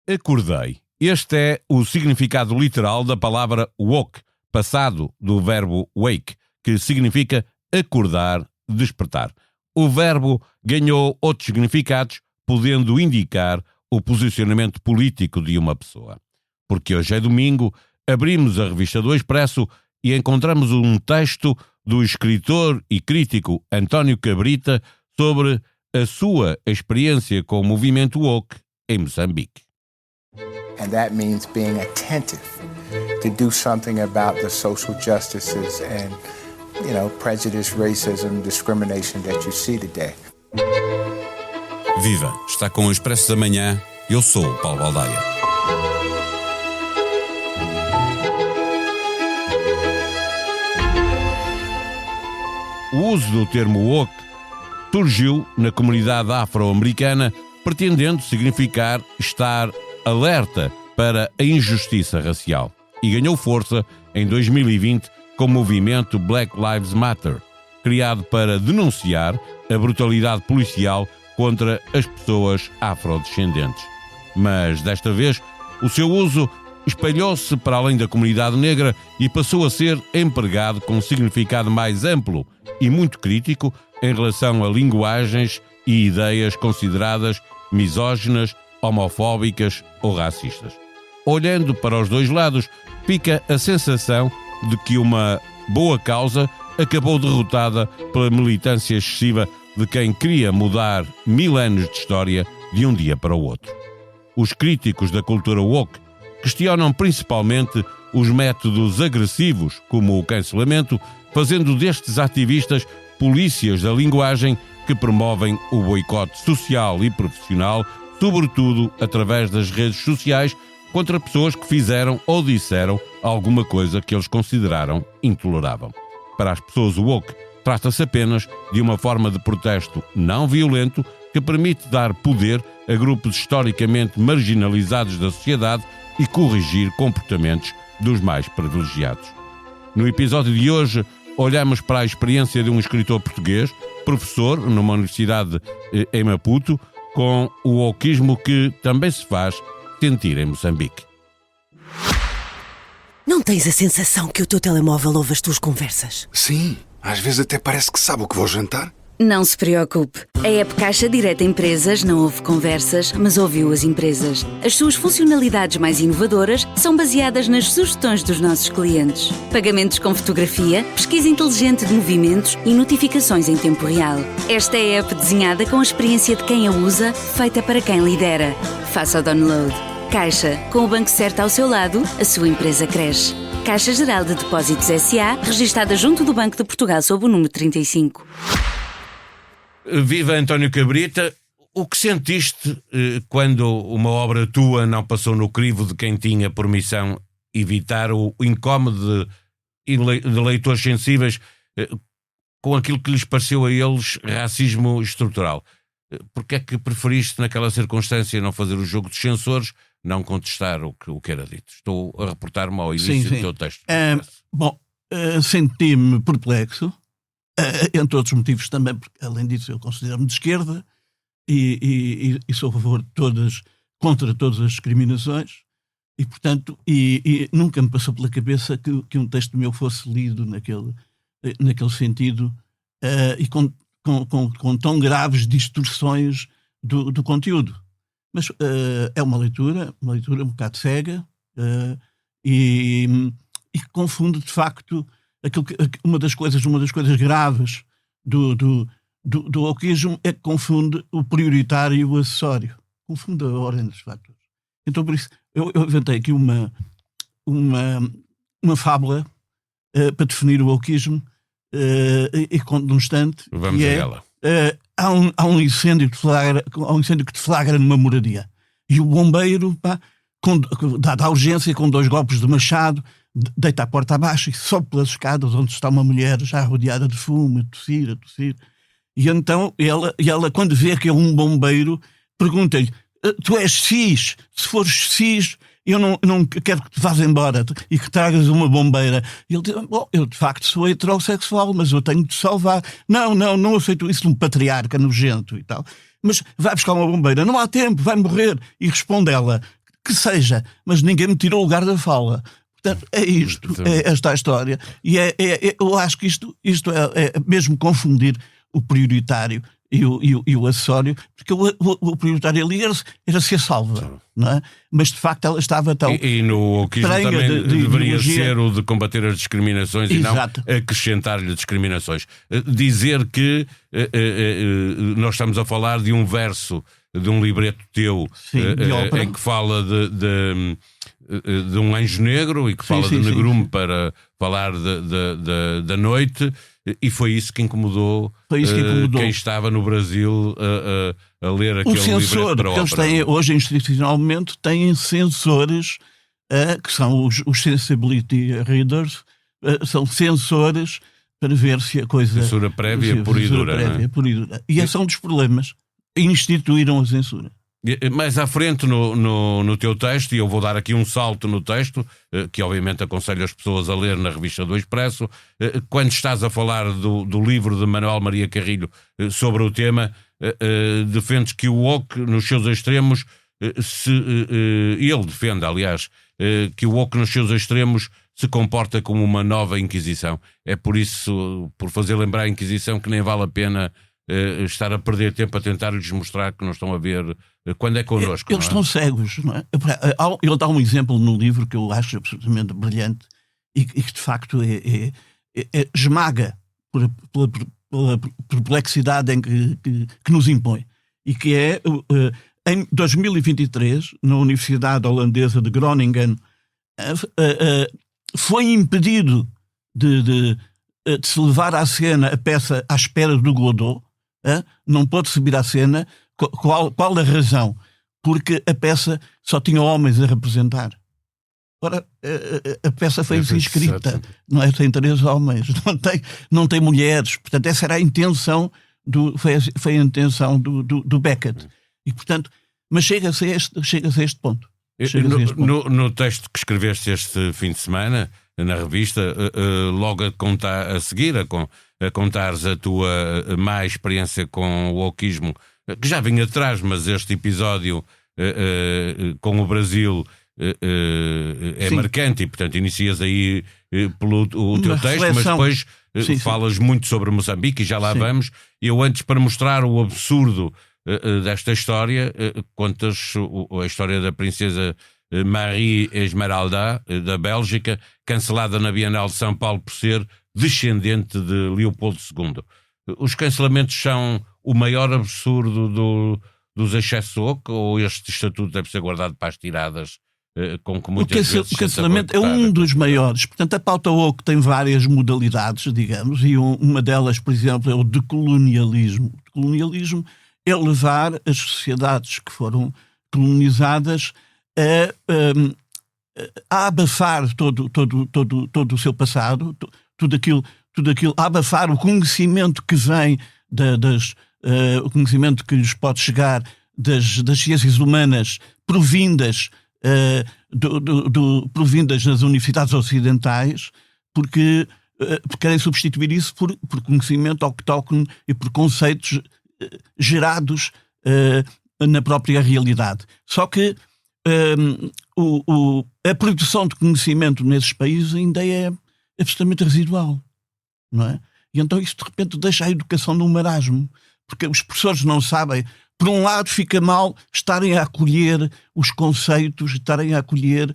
Acordei. Este é o significado literal da palavra woke, passado do verbo wake, que significa acordar, despertar. O verbo ganhou outros significados, podendo indicar o posicionamento político de uma pessoa. Porque hoje é domingo, abrimos a revista do Expresso e encontramos um texto do escritor e crítico António Cabrita sobre a sua experiência com o movimento woke em Moçambique. And that means being attentive to do something about the social justices and, prejudice, racism, discrimination that you see today. Viva! Está com o Expresso da Manhã. Eu sou o Paulo Baldaia. O uso do termo woke surgiu na comunidade afro-americana pretendendo significar estar alerta para a injustiça racial e ganhou força em 2020 com o movimento Black Lives Matter, criado para denunciar a brutalidade policial contra as pessoas afrodescendentes. Mas, desta vez, o seu uso espalhou-se para além da comunidade negra e passou a ser empregado com um significado mais amplo e muito crítico em relação a linguagens e ideias consideradas misóginas, homofóbicas ou racistas. Olhando para os dois lados, fica a sensação de que uma boa causa acabou derrotada pela militância excessiva de quem queria mudar 1000 anos de história de um dia para o outro. Os críticos da cultura woke questionam principalmente os métodos agressivos, como o cancelamento, fazendo destes ativistas polícias da linguagem que promovem o boicote social e profissional, sobretudo através das redes sociais, contra pessoas que fizeram ou disseram alguma coisa que eles consideraram intolerável. Para as pessoas woke, trata-se apenas de uma forma de protesto não violento que permite dar poder a grupos historicamente marginalizados da sociedade e corrigir comportamentos dos mais privilegiados. No episódio de hoje, olhamos para a experiência de um escritor português, professor numa universidade em Maputo, com o wokeismo que também se faz sentir em Moçambique. Não tens a sensação que o teu telemóvel ouve as tuas conversas? Sim, às vezes até parece que sabe o que vou jantar. Não se preocupe. A app Caixa Direta Empresas não ouve conversas, mas ouviu as empresas. As suas funcionalidades mais inovadoras são baseadas nas sugestões dos nossos clientes. Pagamentos com fotografia, pesquisa inteligente de movimentos e notificações em tempo real. Esta é a app desenhada com a experiência de quem a usa, feita para quem lidera. Faça o download. Caixa, com o banco certo ao seu lado, a sua empresa cresce. Caixa Geral de Depósitos S.A., registada junto do Banco de Portugal sob o número 35. Viva António Cabrita, o que sentiste quando uma obra tua não passou no crivo de quem tinha por missão evitar o incómodo de leitores sensíveis com aquilo que lhes pareceu a eles racismo estrutural? Porque é que preferiste naquela circunstância não fazer o jogo dos censores, não contestar o que era dito? Estou a reportar-me ao início do teu texto. Senti-me perplexo. Entre outros motivos também, porque além disso eu considero-me de esquerda e sou a favor contra todas as discriminações e portanto nunca me passou pela cabeça que um texto meu fosse lido naquele sentido e com tão graves distorções do conteúdo. Mas é uma leitura um bocado cega e que confunde de facto uma das coisas graves do wokeismo é que confunde o prioritário e o acessório. Confunde a ordem dos fatores. Então, por isso, eu inventei aqui uma fábula para definir o wokeismo e conto num instante. Vamos a ela. Há um incêndio que deflagra numa moradia. E o bombeiro, dada a urgência, com 2 golpes de machado, deita a porta abaixo e sobe pelas escadas onde está uma mulher já rodeada de fumo, a tossir. E então ela quando vê que é um bombeiro, pergunta-lhe: tu és cis? Se fores cis, eu não quero que te vás embora e que tragas uma bombeira. E ele diz: bom, eu de facto sou heterossexual, mas eu tenho de te salvar. Não aceito isso de um patriarca nojento e tal. Mas vai buscar uma bombeira, não há tempo, vai morrer. E responde ela, que seja, mas ninguém me tira o lugar da fala. Portanto, é isto, é esta a história. E eu acho que isto é mesmo confundir o prioritário e o acessório, porque o prioritário ali era ser salva, não é? Mas de facto ela estava tão... E no wokismo também deveria ser o de combater as discriminações. Exato. E não acrescentar-lhe discriminações. Dizer que nós estamos a falar de um verso de um libreto teu, em que fala de um anjo negro e que fala de negrume para falar da noite, e foi isso que incomodou, quem estava no Brasil a ler aquele libreto para a ópera. Eles têm, hoje institucionalmente têm sensores que são os sensibility readers, são sensores para ver se a coisa... Censura prévia pura e dura. E esse é um dos problemas. Instituíram a censura. Mais à frente no teu texto, e eu vou dar aqui um salto no texto, que obviamente aconselho as pessoas a ler na revista do Expresso, quando estás a falar do livro de Manuel Maria Carrilho sobre o tema, defendes que o woke nos seus extremos, ele defende, aliás, que o woke nos seus extremos se comporta como uma nova Inquisição. É por isso, por fazer lembrar a Inquisição, que nem vale a pena estar a perder tempo a tentar-lhes mostrar que não estão a ver quando é connosco. Eles estão cegos, não é? Ele dá um exemplo no livro que eu acho absolutamente brilhante e que de facto esmaga pela perplexidade que nos impõe, e que é em 2023 na Universidade Holandesa de Groningen foi impedido de se levar à cena a peça À Espera do Godot. Não pode subir à cena. Qual a razão? Porque a peça só tinha homens a representar. Ora, a peça foi assim escrita, não é? Tem 3 homens, não tem mulheres. Portanto, essa era a intenção foi a intenção do Beckett. E, portanto, mas chega-se a este ponto. No texto que escreveste este fim de semana, na revista, logo a seguir, a contares a tua má experiência com o wokismo, que já vinha atrás, mas este episódio com o Brasil é marcante, e portanto inicias aí pelo o teu texto, mas depois falas muito sobre Moçambique, e já lá vamos. Eu antes, para mostrar o absurdo desta história, contas a história da princesa Marie Esmeralda, da Bélgica, cancelada na Bienal de São Paulo por ser descendente de Leopoldo II. Os cancelamentos são o maior absurdo dos excessos woke, ou este estatuto deve ser guardado para as tiradas, com que muitas vezes... O cancelamento é um dos maiores. Portanto, a pauta woke tem várias modalidades, digamos, e uma delas, por exemplo, é o decolonialismo. O decolonialismo é levar as sociedades que foram colonizadas a abafar todo o seu passado, tudo aquilo, a abafar o conhecimento que vem o conhecimento que lhes pode chegar das ciências humanas provindas das universidades ocidentais, porque querem substituir isso por conhecimento autóctone e por conceitos gerados na própria realidade. Só que a produção de conhecimento nesses países ainda é absolutamente residual, não é? E então isso de repente deixa a educação num marasmo, porque os professores não sabem. Por um lado fica mal estarem a acolher os conceitos, estarem a acolher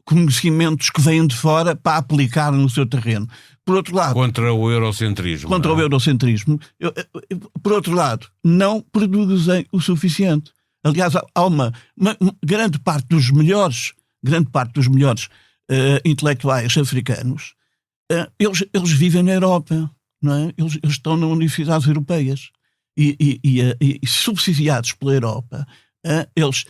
conhecimentos que vêm de fora para aplicar no seu terreno. Por outro lado... Contra o eurocentrismo. O eurocentrismo. Por outro lado, não produzem o suficiente. Aliás, há uma grande parte dos melhores intelectuais africanos, eles vivem na Europa, não é? Eles estão nas universidades europeias e subsidiados pela Europa, eles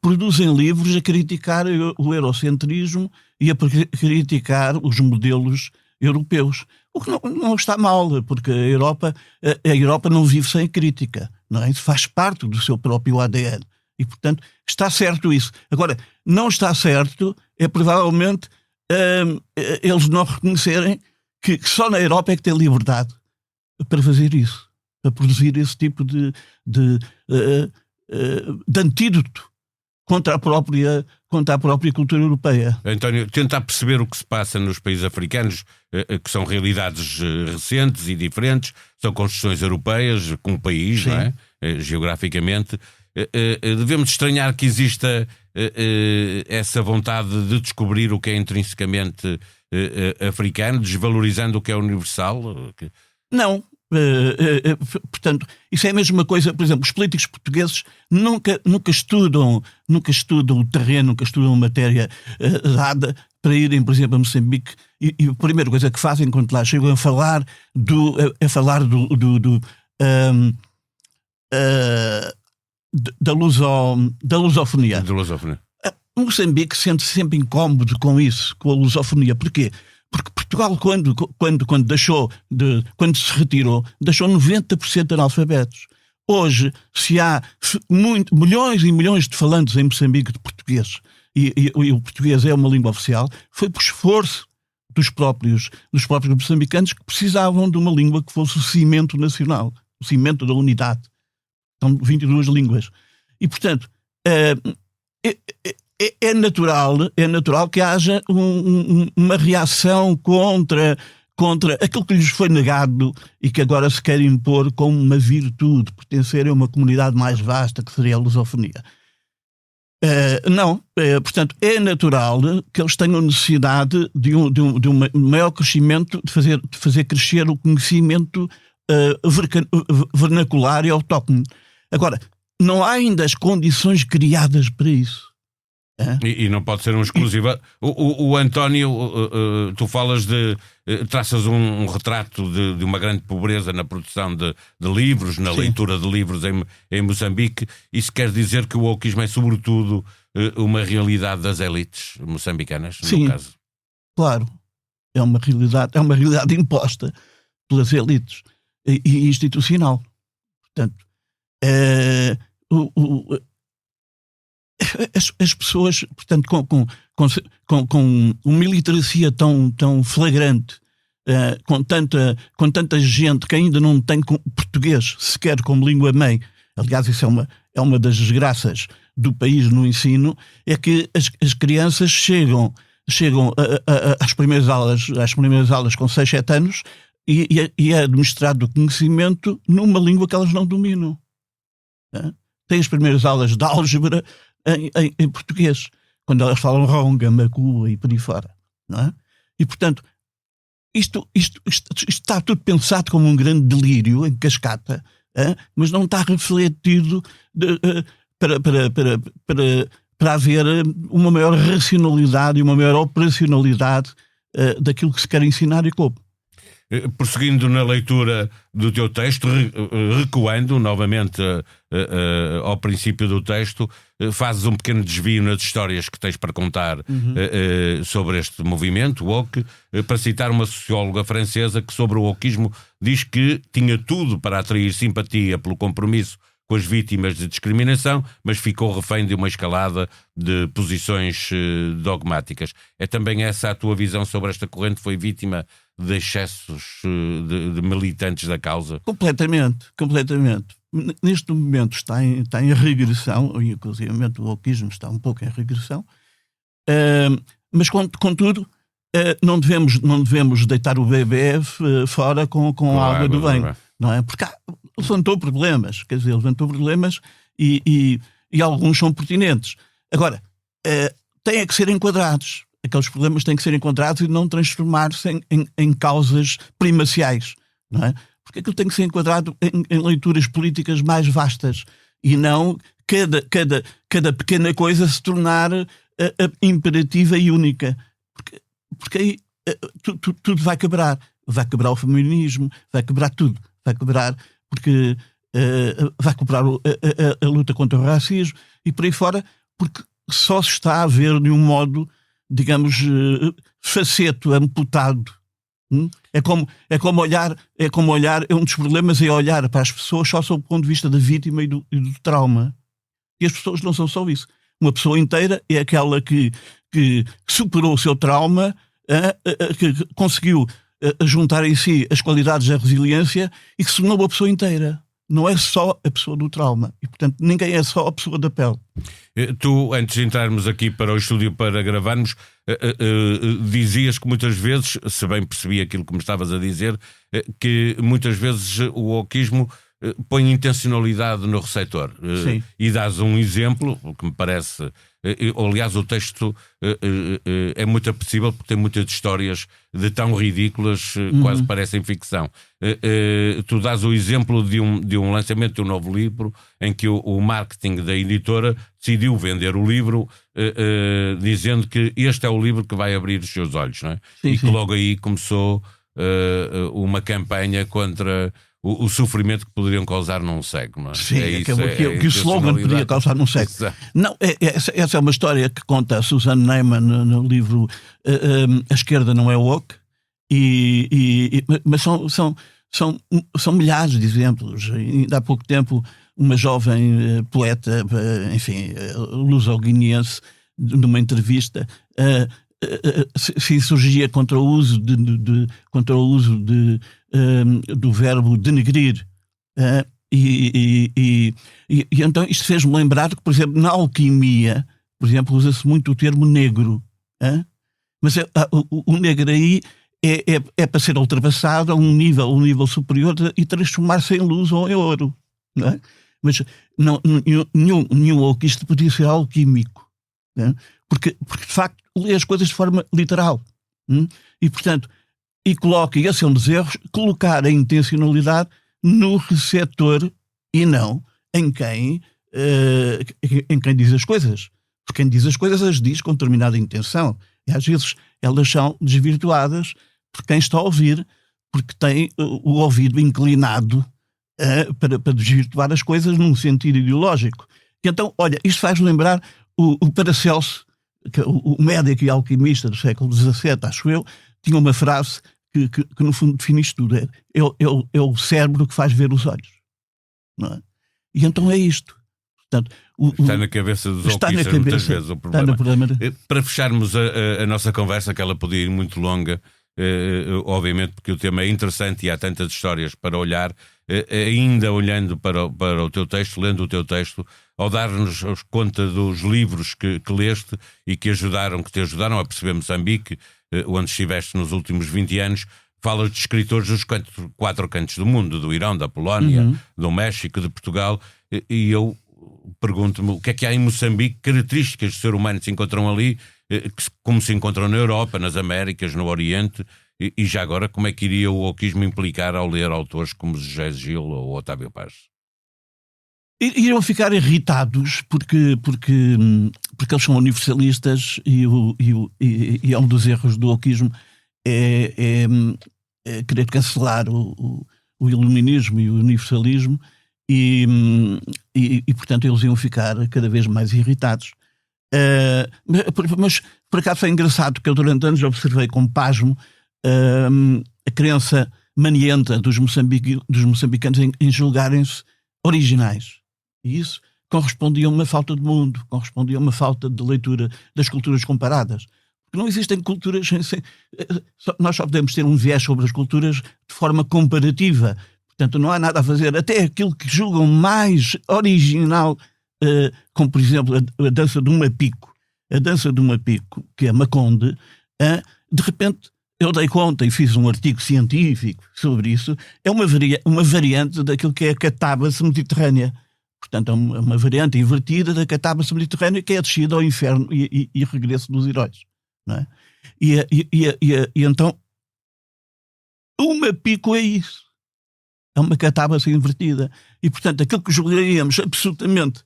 produzem livros a criticar o eurocentrismo e a criticar os modelos europeus. O que não está mal, porque a Europa não vive sem crítica, não é? Isso faz parte do seu próprio ADN. E, portanto, está certo isso. Agora, não está certo é provavelmente eles não reconhecerem que só na Europa é que tem liberdade para fazer isso, para produzir esse tipo de de antídoto contra a própria cultura europeia. António, tentar perceber o que se passa nos países africanos, que são realidades recentes e diferentes, são construções europeias, com o país, não é? Geograficamente. Devemos estranhar que exista essa vontade de descobrir o que é intrinsecamente africano, desvalorizando o que é universal? Não. Portanto, isso é a mesma coisa. Por exemplo, os políticos portugueses nunca estudam o terreno, nunca estudam matéria dada para irem, por exemplo, a Moçambique, e a primeira coisa que fazem quando lá chegam a falar da lusofonia. Moçambique sente-se sempre incómodo com isso, com a lusofonia. Porquê? Porque Portugal, quando se retirou, deixou 90% de analfabetos. Hoje, se há milhões e milhões de falantes em Moçambique de português, e o português é uma língua oficial, foi por esforço dos próprios moçambicanos, que precisavam de uma língua que fosse o cimento nacional, o cimento da unidade. São 22 línguas. E, portanto, é natural que haja uma reação contra aquilo que lhes foi negado e que agora se quer impor como uma virtude, pertencer a uma comunidade mais vasta, que seria a lusofonia. Portanto, é natural que eles tenham necessidade de um maior crescimento, de fazer crescer o conhecimento vernacular e autóctone. Agora, não há ainda as condições criadas para isso. E não pode ser um exclusivo. O António, tu falas traças um retrato de uma grande pobreza na produção de livros, na leitura de livros em Moçambique. Isso quer dizer que o wokismo é sobretudo uma realidade das elites moçambicanas, no caso? Claro. É uma realidade imposta pelas elites e institucional. Portanto, as pessoas, portanto, com uma iliteracia tão flagrante, com tanta gente que ainda não tem português sequer como língua-mãe, aliás, isso é uma das desgraças do país no ensino, é que as crianças chegam às primeiras aulas com 6, 7 anos e é administrado o conhecimento numa língua que elas não dominam. Tem as primeiras aulas de álgebra em português, quando elas falam ronga, macua e por aí fora, não é? E, portanto, isto está tudo pensado como um grande delírio em cascata, mas não está refletido para haver uma maior racionalidade e uma maior operacionalidade daquilo que se quer ensinar e como. Prosseguindo na leitura do teu texto, recuando novamente ao princípio do texto, fazes um pequeno desvio nas histórias que tens para contar sobre este movimento woke, para citar uma socióloga francesa que sobre o wokismo diz que tinha tudo para atrair simpatia pelo compromisso com as vítimas de discriminação, mas ficou refém de uma escalada de posições dogmáticas. É também essa a tua visão sobre esta corrente? Foi vítima de excessos de militantes da causa? Completamente. Neste momento está em regressão, e inclusive o wokismo está um pouco em regressão, mas contudo não devemos deitar o bebê fora com a água do banho, não é? Porque levantou problemas e alguns são pertinentes. Agora, têm que ser enquadrados. Aqueles problemas têm que ser enquadrados e não transformar-se em causas primaciais, não é? Porque aquilo tem que ser enquadrado em leituras políticas mais vastas e não cada pequena coisa se tornar imperativa e única. Porque aí tudo vai quebrar. Vai quebrar o feminismo, vai quebrar tudo. Vai quebrar porque vai quebrar a luta contra o racismo e por aí fora, porque só se está a ver de um modo, digamos, faceto, amputado. É como olhar, um dos problemas é olhar para as pessoas só sob o ponto de vista da vítima e do trauma. E as pessoas não são só isso. Uma pessoa inteira é aquela que superou o seu trauma, que conseguiu juntar em si as qualidades da resiliência e que se tornou uma pessoa inteira. não é só a pessoa do trauma. E, portanto, ninguém é só a pessoa da pele. Tu, antes de entrarmos aqui para o estúdio para gravarmos, dizias que muitas vezes, se bem percebi aquilo que me estavas a dizer, que muitas vezes o wokeismo põe intencionalidade no receptor. E dás um exemplo que me parece... Aliás, o texto é muito apreciável porque tem muitas histórias de tão ridículas, quase parecem ficção. Tu dás o exemplo de um lançamento de um novo livro em que o marketing da editora decidiu vender o livro dizendo que este é o livro que vai abrir os seus olhos, não é? Que logo aí começou uma campanha contra o sofrimento que poderiam causar num cego, não é? Sim, que o slogan poderia causar num cego. Não, essa é uma história que conta a Suzanne Neiman no livro A Esquerda Não É Woke, mas são milhares de exemplos. Ainda há pouco tempo, uma jovem poeta, enfim, luso-guineense, numa entrevista, se insurgia contra o uso do verbo denegrir. E então isto fez-me lembrar que, por exemplo, na alquimia, por exemplo, usa-se muito o termo negro. Mas o negro aí é para ser ultrapassado a um nível superior e transformar-se em luz ou em ouro. Não é? Mas nenhum alquimista podia ser alquímico. Não é? Porque, de facto, lê as coisas de forma literal. E, portanto, coloca, e esse é um dos erros, colocar a intencionalidade no receptor e não em quem diz as coisas. Porque quem diz as coisas as diz com determinada intenção. E às vezes elas são desvirtuadas por quem está a ouvir, porque tem o ouvido inclinado para desvirtuar as coisas num sentido ideológico. E então, olha, isto faz lembrar o Paracelso, o médico e alquimista do século XVII, acho eu, tinha uma frase que no fundo define isto tudo. É o cérebro que faz ver os olhos. Não é? E então é isto. Portanto, está na cabeça dos alquimistas muitas vezes o problema. Para fecharmos a nossa conversa, que ela podia ir muito longa, obviamente porque o tema é interessante e há tantas histórias para olhar, ainda olhando para o teu texto, lendo o teu texto, ao dar-nos conta dos livros que leste e que te ajudaram a perceber Moçambique, onde estiveste nos últimos 20 anos, falas de escritores dos 4 cantos do mundo, do Irão, da Polónia, do México, de Portugal, e eu pergunto-me o que é que há em Moçambique, características do ser humano que se encontram ali, como se encontram na Europa, nas Américas, no Oriente, e já agora como é que iria o wokeismo implicar ao ler autores como José Gil ou Otávio Paz? Iriam ficar irritados porque eles são universalistas e é um dos erros do wokeismo é querer cancelar o iluminismo e o universalismo e portanto eles iam ficar cada vez mais irritados. Mas por acaso é engraçado que eu durante anos observei com pasmo a crença manienta dos moçambicanos em julgarem-se originais. E isso correspondia a uma falta de mundo, correspondia a uma falta de leitura das culturas comparadas. Porque não existem culturas... Nós só podemos ter um viés sobre as culturas de forma comparativa. Portanto, não há nada a fazer. Até aquilo que julgam mais original, como, por exemplo, a dança do Mapico. A dança do Mapico, que é Maconde, de repente... Eu dei conta e fiz um artigo científico sobre isso. É uma variante daquilo que é a catábase mediterrânea. Portanto, é uma variante invertida da catábase mediterrânea, que é a descida ao inferno e regresso dos heróis. Não é? E então, o Mapico é isso. É uma catábase invertida. E, portanto, aquilo que julgaríamos absolutamente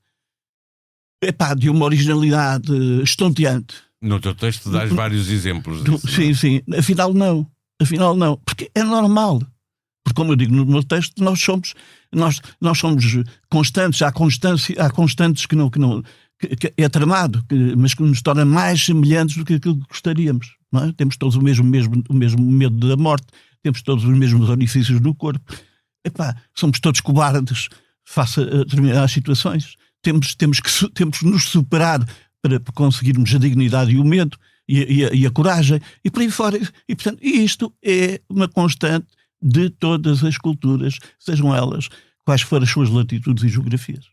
de uma originalidade estonteante. No teu texto dás vários exemplos disso. Sim. Afinal não. Porque é normal. Porque, como eu digo no meu texto, nós somos constantes. Há constantes que é tramado, mas que nos torna mais semelhantes do que aquilo que gostaríamos. Não é? Temos todos o mesmo medo da morte. Temos todos os mesmos orifícios do corpo. Somos todos cobardes face a determinadas situações. Temos que nos superar para conseguirmos a dignidade e o medo e a coragem e por aí fora. E, portanto, isto é uma constante de todas as culturas, sejam elas quais foram as suas latitudes e geografias.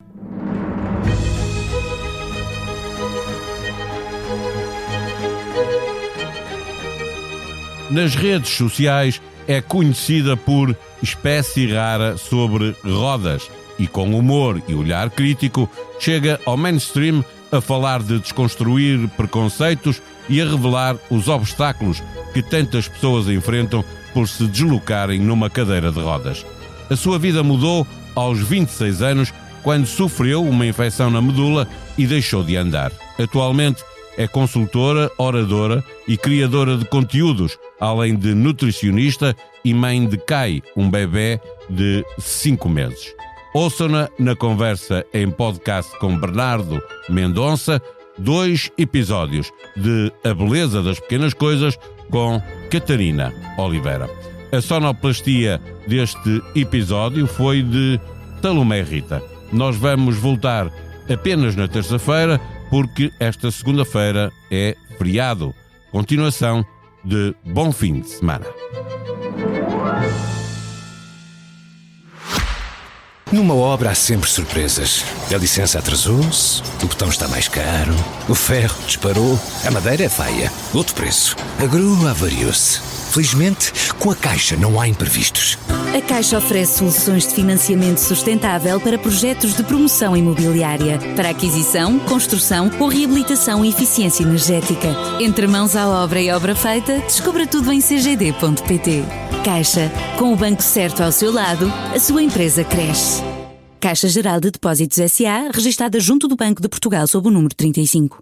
Nas redes sociais é conhecida por espécie rara sobre rodas e, com humor e olhar crítico, chega ao mainstream a falar de desconstruir preconceitos e a revelar os obstáculos que tantas pessoas enfrentam por se deslocarem numa cadeira de rodas. A sua vida mudou aos 26 anos, quando sofreu uma infecção na medula e deixou de andar. Atualmente é consultora, oradora e criadora de conteúdos, além de nutricionista e mãe de Kai, um bebê de 5 meses. Ouçam-na na conversa em podcast com Bernardo Mendonça, 2 episódios de A Beleza das Pequenas Coisas com Catarina Oliveira. A sonoplastia deste episódio foi de Salomé Rita. Nós vamos voltar apenas na terça-feira, porque esta segunda-feira é feriado. Continuação de bom fim de semana. Numa obra há sempre surpresas. A licença atrasou-se, o botão está mais caro, o ferro disparou, a madeira é feia, outro preço, a grua avariou-se. Felizmente, com a Caixa não há imprevistos. A Caixa oferece soluções de financiamento sustentável para projetos de promoção imobiliária, para aquisição, construção ou reabilitação e eficiência energética. Entre mãos à obra e obra feita, descubra tudo em cgd.pt. Caixa, com o banco certo ao seu lado, a sua empresa cresce. Caixa Geral de Depósitos S.A., registada junto do Banco de Portugal sob o número 35.